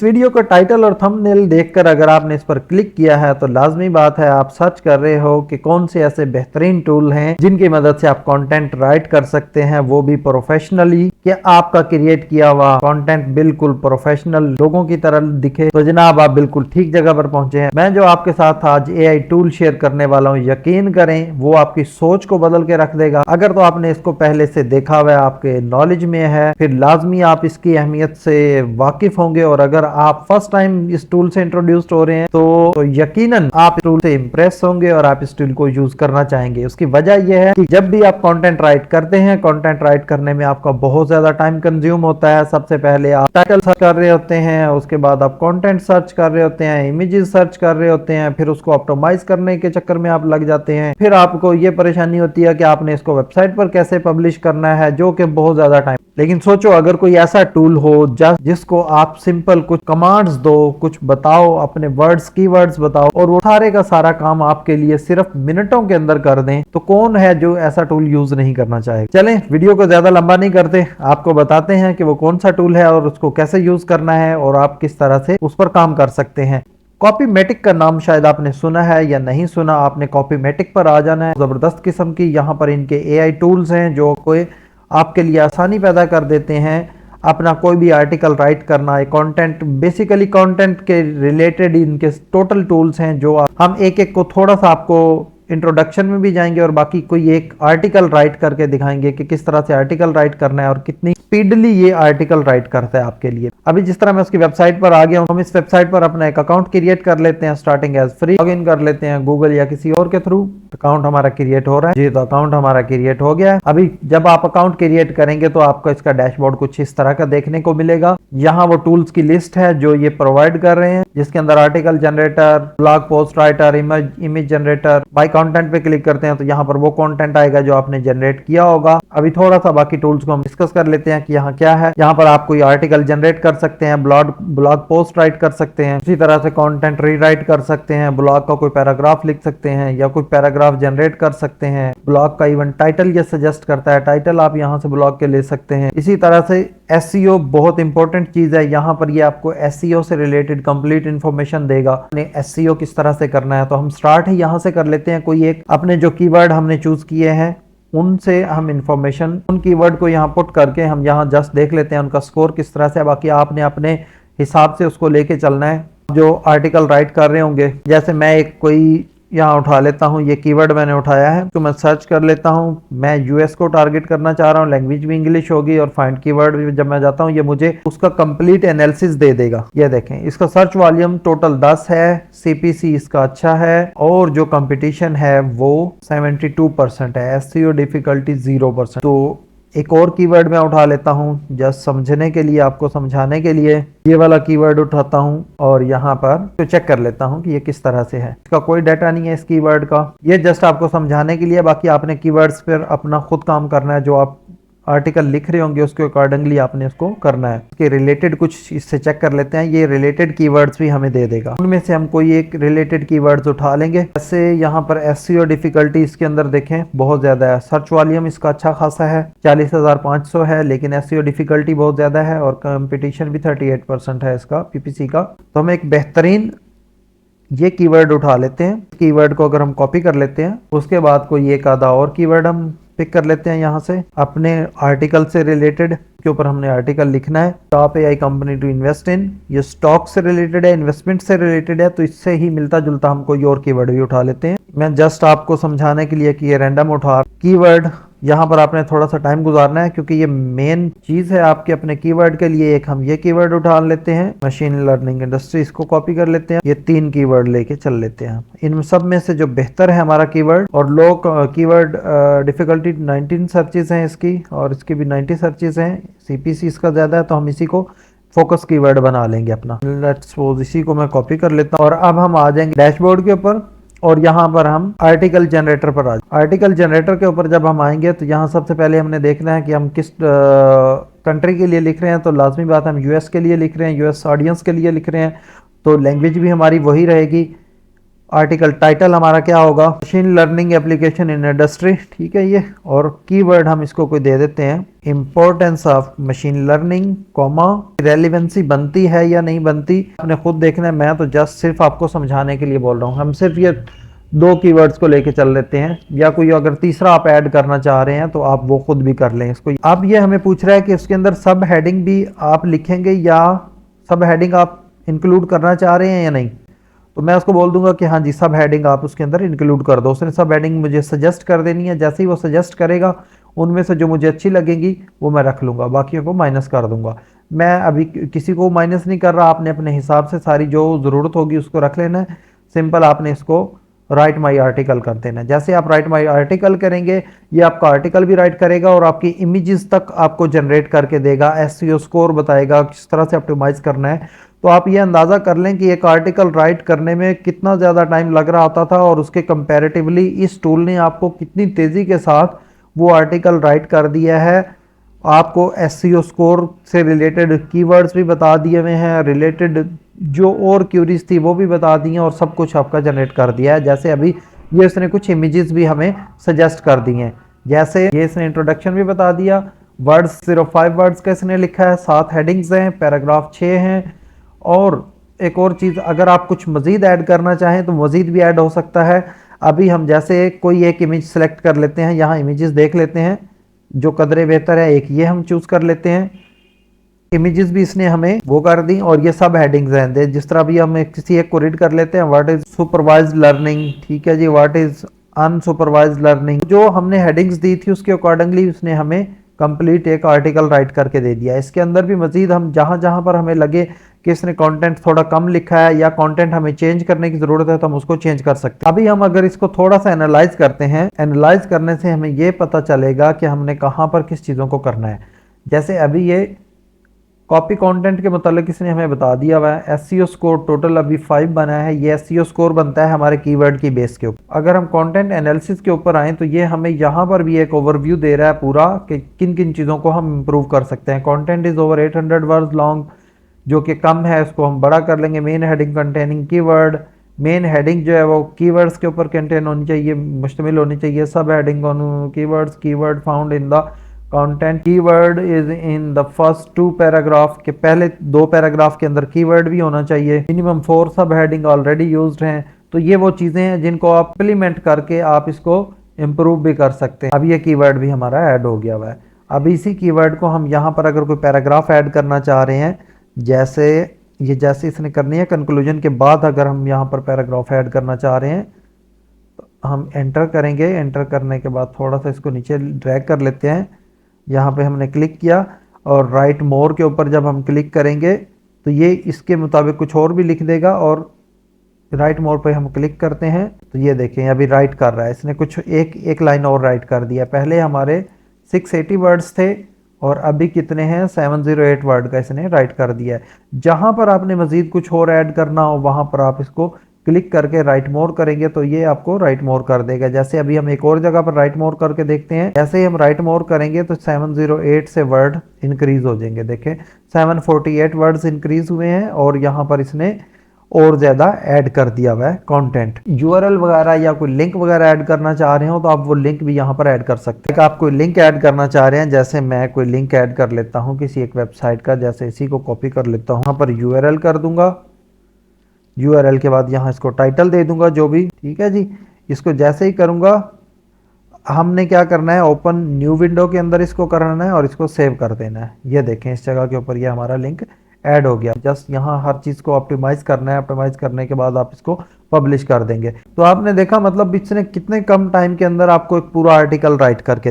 इस वीडियो का टाइटल और थंबनेल देखकर अगर आपने इस पर क्लिक किया है तो लाजमी बात है आप सर्च कर रहे हो कि कौन से ऐसे बेहतरीन टूल हैं जिनकी मदद से आप कंटेंट राइट कर सकते हैं, वो भी प्रोफेशनली, कि आपका क्रिएट किया हुआ कंटेंट बिल्कुल प्रोफेशनल लोगों की तरह दिखे। तो जनाब आप बिल्कुल ठीक जगह पर पहुंचे हैं। मैं जो आपके साथ आज एआई टूल शेयर करने वाला हूं, यकीन करें वो आपकी सोच को बदल के रख देगा। अगर तो आपने इसको पहले से देखा हुआ है, आपके नॉलेज में है, फिर लाजमी आप इसकी अहमियत से वाकिफ होंगे। और अगर आप फर्स्ट टाइम इस टूल से इंट्रोड्यूस्ड हो रहे हैं तो यकीनन आप इस टूल से इंप्रेस होंगे और आप इस टूल को यूज करना चाहेंगे। उसकी वजह यह है कि जब भी आप कंटेंट राइट करते हैं, कंटेंट राइट करने में आपका बहुत ज्यादा टाइम कंज्यूम होता है। सबसे पहले आप टाइटल सर्च कर रहे होते हैं, उसके बाद आप कंटेंट सर्च कर रहे होते हैं, इमेजेस सर्च कर रहे होते हैं, फिर उसको ऑप्टिमाइज करने के चक्कर में आप लग जाते हैं। फिर आपको ये परेशानी होती है कि आपने इसको वेबसाइट पर कैसे पब्लिश करना है, जो कि बहुत ज्यादा टाइम। लेकिन सोचो अगर कोई ऐसा टूल हो जिसको आप सिंपल कुछ कमांड्स दो, कुछ बताओ, अपने वर्ड्स, कीवर्ड्स बताओ और वो सारे का सारा काम आपके लिए सिर्फ मिनटों के अंदर कर दें, तो कौन है जो ऐसा टूल यूज नहीं करना चाहेगा। चलें वीडियो को ज्यादा लंबा नहीं करते, आपको बताते हैं कि वो कौन सा टूल है और उसको कैसे यूज करना है और आप किस तरह से उस पर काम कर सकते हैं। कॉपीमेटिक का नाम शायद आपने सुना है या नहीं सुना। आपने कॉपीमेटिक पर आ जाना है। जबरदस्त किस्म की यहाँ पर इनके एआई टूल्स हैं जो कोई आपके लिए आसानी पैदा कर देते हैं अपना कोई भी आर्टिकल राइट करना है। कंटेंट, बेसिकली कंटेंट के रिलेटेड इनके टोटल टूल्स हैं जो हम एक एक को थोड़ा सा आपको इंट्रोडक्शन में भी जाएंगे और बाकी कोई एक आर्टिकल राइट करके दिखाएंगे कि किस तरह से आर्टिकल राइट करना है और कितनी स्पीडली ये आर्टिकल राइट करता है आपके लिए। अभी जिस तरह मैं उसकी वेबसाइट पर आ गया हूं, हम इस वेबसाइट पर अपना एक अकाउंट क्रिएट कर लेते हैं। Starting as free log in कर लेते हैं गूगल या किसी और के थ्रू। अकाउंट हमारा क्रिएट हो रहा है जी, तो अकाउंट हमारा क्रिएट हो गया है। अभी जब आप अकाउंट क्रिएट करेंगे तो आपको इसका डैशबोर्ड कुछ इस तरह का देखने को मिलेगा। यहाँ वो टूल्स की लिस्ट है जो ये प्रोवाइड कर रहे हैं, जिसके अंदर article generator, blog post writer, image generator. By content पे क्लिक करते हैं तो यहाँ पर वो कंटेंट आएगा जो आपने जनरेट किया होगा। अभी थोड़ा सा बाकी टूल्स को हम डिस्कस कर लेते हैं कि यहाँ क्या है। यहाँ पर आप कोई आर्टिकल जनरेट कर सकते हैं, ब्लॉग पोस्ट राइट कर सकते हैं, उसी तरह से कंटेंट रीराइट कर सकते हैं, ब्लॉग का कोई पैराग्राफ लिख सकते हैं या कोई पैराग्राफ जनरेट कर सकते हैं। ब्लॉग का इवन टाइटल ये सजेस्ट करता है, टाइटल आप यहाँ से ब्लॉग के ले सकते हैं। इसी तरह से एसईओ बहुत इंपॉर्टेंट चीज है। यहाँ पर ये आपको एसईओ से रिलेटेड कंप्लीट इंफॉर्मेशन देगा, एसईओ किस तरह से करना है। तो हम स्टार्ट ही यहाँ से कर लेते हैं। कोई एक अपने जो कीवर्ड हमने चूज किए हैं उनसे हम इंफॉर्मेशन, उन कीवर्ड को यहाँ पुट करके हम यहाँ जस्ट देख लेते हैं उनका स्कोर किस तरह से है। बाकी आपने अपने हिसाब से उसको लेके चलना है जो आर्टिकल राइट कर रहे होंगे। जैसे मैं एक कोई यहाँ उठा लेता हूँ, ये कीवर्ड मैंने उठाया है तो मैं सर्च कर लेता हूँ। मैं यूएस को टारगेट करना चाह रहा हूँ, लैंग्वेज भी इंग्लिश होगी और फाइंड कीवर्ड भी जब मैं जाता हूँ ये मुझे उसका कंप्लीट एनालिसिस दे देगा। ये देखें इसका सर्च वॉल्यूम टोटल 10 है, सीपीसी इसका अच्छा है और जो कंपटीशन है वो 72% है, एसईओ डिफिकल्टी 0%। तो एक और कीवर्ड मैं उठा लेता हूं जस्ट समझने के लिए, आपको समझाने के लिए। ये वाला कीवर्ड उठाता हूं और यहाँ पर तो चेक कर लेता हूं कि ये किस तरह से है। इसका कोई डाटा नहीं है इस कीवर्ड का, ये जस्ट आपको समझाने के लिए। बाकी आपने कीवर्ड्स पर अपना खुद काम करना है, जो आप आर्टिकल लिख रहे होंगे उसके अकॉर्डिंगली आपने उसको करना है। इसके रिलेटेड कुछ इससे चेक कर लेते हैं। ये रिलेटेड कीवर्ड्स भी हमें दे देगा, उनमें से हम कोई एक रिलेटेड कीवर्ड्स उठा लेंगे। जैसे यहाँ पर एसईओ डिफिकल्टी इसके अंदर देखें बहुत ज्यादा है, सर्च वॉल्यूम इसका अच्छा खासा है 40,500 है, लेकिन एसईओ डिफिकल्टी बहुत ज्यादा है और कंपटीशन भी 38% है इसका पीपीसी का। तो हम एक बेहतरीन ये कीवर्ड उठा लेते हैं। कीवर्ड को अगर हम कॉपी कर लेते हैं उसके बाद कोई एक आधा और कीवर्ड हम पिक कर लेते हैं यहाँ से अपने आर्टिकल से रिलेटेड, के ऊपर हमने आर्टिकल लिखना है। Top AI company to invest in, ये स्टॉक से रिलेटेड है, इन्वेस्टमेंट से रिलेटेड है, तो इससे ही मिलता जुलता हम कोई और कीवर्ड भी उठा लेते हैं। मैं जस्ट आपको समझाने के लिए कि ये रैंडम उठा कीवर्ड, यहाँ पर आपने थोड़ा सा टाइम गुजारना है क्योंकि ये मेन चीज है आपके अपने कीवर्ड के लिए। एक हम ये कीवर्ड उठा लेते हैं, मशीन लर्निंग इंडस्ट्री, इसको कॉपी कर लेते हैं। ये 3 कीवर्ड लेके चल लेते हैं। इन सब में से जो बेहतर है हमारा कीवर्ड, और लो कीवर्ड डिफिकल्टी 19 सर्चेस हैं इसकी और इसकी भी 90 सर्चेस हैं, सीपीसी इसका ज्यादा है, तो हम इसी को फोकस कीवर्ड बना लेंगे अपना। लेट्स सपोज इसी को मैं कॉपी कर लेता हूँ और अब हम आ जाएंगे डैशबोर्ड के ऊपर और यहाँ पर हम आर्टिकल जनरेटर पर आ जाए। आर्टिकल जनरेटर के ऊपर जब हम आएंगे तो यहाँ सबसे पहले हमने देखना है कि हम किस कंट्री के लिए लिख रहे हैं। तो लाजमी बात हम यूएस के लिए लिख रहे हैं, यूएस ऑडियंस के लिए लिख रहे हैं, तो लैंग्वेज भी हमारी वही रहेगी। आर्टिकल टाइटल हमारा क्या होगा, machine learning application in industry, ठीक है ये। और कीवर्ड हम इसको कोई दे देते हैं importance of machine learning, comma relevancy बनती है या नहीं बनती आपने खुद देखना है, मैं तो जस्ट सिर्फ आपको समझाने के लिए बोल रहा हूँ। हम सिर्फ ये 2 कीवर्ड्स को लेके चल लेते हैं, या कोई अगर तीसरा आप ऐड करना चाह रहे हैं तो आप वो खुद भी कर लें इसको। अब ये हमें पूछ रहा है कि उसके अंदर सब हेडिंग भी आप लिखेंगे या सब हेडिंग आप इंक्लूड करना चाह रहे हैं या नहीं। तो मैं उसको बोल दूंगा कि हाँ जी सब हेडिंग आप उसके अंदर इंक्लूड कर दो। उसने सब हेडिंग मुझे सजेस्ट कर देनी है, जैसे ही वो सजेस्ट करेगा उनमें से जो मुझे अच्छी लगेंगी वो मैं रख लूँगा, बाकियों को माइनस कर दूंगा। मैं अभी किसी को माइनस नहीं कर रहा, आपने अपने हिसाब से सारी जो ज़रूरत होगी उसको रख लेना है। सिंपल आपने इसको राइट माई आर्टिकल कर देना। जैसे आप राइट माई आर्टिकल करेंगे ये आपका आर्टिकल भी राइट करेगा और आपकी इमेजेस तक आपको जनरेट करके देगा, एसईओ स्कोर बताएगा किस तरह से ऑप्टिमाइज करना है। तो आप ये अंदाज़ा कर लें कि एक आर्टिकल राइट करने में कितना ज़्यादा टाइम लग रहा होता था और उसके कंपैरेटिवली इस टूल ने आपको कितनी तेज़ी के साथ वो आर्टिकल राइट कर दिया है। आपको एसईओ स्कोर से रिलेटेड कीवर्ड्स भी बता दिए हुए हैं, रिलेटेड जो और क्यूरीज थी वो भी बता दी हैं और सब कुछ आपका जनरेट कर दिया है। जैसे अभी ये इसने कुछ इमेजेस भी हमें सजेस्ट कर दी हैं, जैसे ये इसने इंट्रोडक्शन भी बता दिया, वर्ड्स 05 वर्ड्स का इसने लिखा है, 7 हेडिंग्स हैं, पैराग्राफ 6 हैं। और एक और चीज़, अगर आप कुछ मज़ीद ऐड करना चाहें तो मज़ीद भी ऐड हो सकता है। अभी हम जैसे कोई एक इमेज सेलेक्ट कर लेते हैं, यहाँ इमेजेस देख लेते हैं जो कदरे बेहतर है, एक ये हम चूज़ कर लेते हैं। इमेजेस भी इसने हमें वो कर दी और ये सब हेडिंग्स हैं। जिस तरह भी हम किसी एक को रीड कर लेते हैं, व्हाट इज सुपरवाइज्ड लर्निंग, ठीक है जी, व्हाट इज अनसुपरवाइज्ड लर्निंग। जो हमने हेडिंग्स दी थी उसके अकॉर्डिंगली उसने हमें कंप्लीट एक आर्टिकल राइट करके दे दिया। इसके अंदर भी मजीद हम जहां जहां पर हमें लगे कि इसने कंटेंट थोड़ा कम लिखा है या कंटेंट हमें चेंज करने की जरूरत है तो हम उसको चेंज कर सकते हैं। अभी हम अगर इसको थोड़ा सा एनालाइज करते हैं, एनालाइज करने से हमें ये पता चलेगा कि हमने कहाँ पर किस चीज़ों को करना है। जैसे अभी ये कॉपी कंटेंट के मतलब इसने हमें बता दिया हुआ है, एसईओ स्कोर टोटल अभी 5 बना है। ये एसईओ स्कोर बनता है हमारे कीवर्ड की बेस के ऊपर। अगर हम कंटेंट एनालिसिस के ऊपर आए तो ये हमें यहाँ पर भी एक ओवरव्यू दे रहा है पूरा कि किन किन चीज़ों को हम इम्प्रूव कर सकते हैं। Content is over 800 words long, जो कि कम है, उसको हम बड़ा कर लेंगे। Main heading containing keyword, main heading जो है वो कीवर्ड्स के ऊपर कंटेन होनी चाहिए, मुश्तमिल होनी चाहिए। सब heading on keywords, keyword found in the content, keyword is in the first 2 paragraph के पहले 2 पैराग्राफ के अंदर कीवर्ड भी होना चाहिए। मिनिमम 4 सब हेडिंग ऑलरेडी यूज्ड हैं। तो ये वो चीज़ें हैं जिनको आप इम्प्लीमेंट करके आप इसको इम्प्रूव भी कर सकते हैं। अब ये कीवर्ड भी हमारा ऐड हो गया हुआ है। अब इसी कीवर्ड को हम यहाँ पर अगर कोई पैराग्राफ ऐड करना चाह रहे हैं, जैसे इसने करनी है कंक्लूजन के बाद, अगर हम यहाँ पर पैराग्राफ ऐड करना चाह रहे हैं तो हम एंटर करेंगे। एंटर करने के बाद थोड़ा सा इसको नीचे ड्रैग कर लेते हैं। यहाँ पे हमने क्लिक किया और राइट मोर के ऊपर जब हम क्लिक करेंगे तो ये इसके मुताबिक कुछ और भी लिख देगा। और राइट मोर पे हम क्लिक करते हैं तो ये देखें अभी राइट कर रहा है, इसने कुछ एक लाइन और राइट कर दिया। पहले हमारे 680 वर्ड्स थे और अभी कितने हैं, 708 वर्ड का इसने राइट कर दिया है। जहाँ पर आपने मज़ीद कुछ और ऐड करना हो वहाँ पर आप इसको क्लिक करके राइट मोर करेंगे तो ये आपको राइट मोर कर देगा। जैसे अभी हम एक और जगह पर राइट मोर करके देखते हैं। जैसे ही हम राइट मोर करेंगे तो 708 से वर्ड इंक्रीज हो जाएंगे। देखें 748 वर्ड्स इंक्रीज हुए हैं और यहाँ पर इसने और ज़्यादा ऐड कर दिया हुआ है कंटेंट। यूआरएल वगैरह या कोई लिंक वगैरह ऐड करना चाह रहे हो तो आप वो लिंक भी यहाँ पर ऐड कर सकते हैं। आप कोई लिंक ऐड करना चाह रहे हैं, जैसे मैं कोई लिंक ऐड कर लेता हूँ किसी एक वेबसाइट का, जैसे इसी को कॉपी कर लेता हूँ, यहाँ पर यूआरएल कर दूंगा। यूआरएल के बाद यहाँ इसको टाइटल दे दूंगा जो भी, ठीक है जी। इसको जैसे ही करूँगा हमने क्या करना है, ओपन न्यू विंडो के अंदर इसको करना है और इसको सेव कर देना है। ये देखें इस जगह के ऊपर ये हमारा लिंक ऐड हो गया। जस्ट यहाँ हर चीज़ को ऑप्टिमाइज करना है। ऑप्टिमाइज करने के बाद आप इसको पब्लिश कर देंगे। तो आपने देखा मतलब इसने कितने कम टाइम के अंदर आपको एक पूरा आर्टिकल राइट करके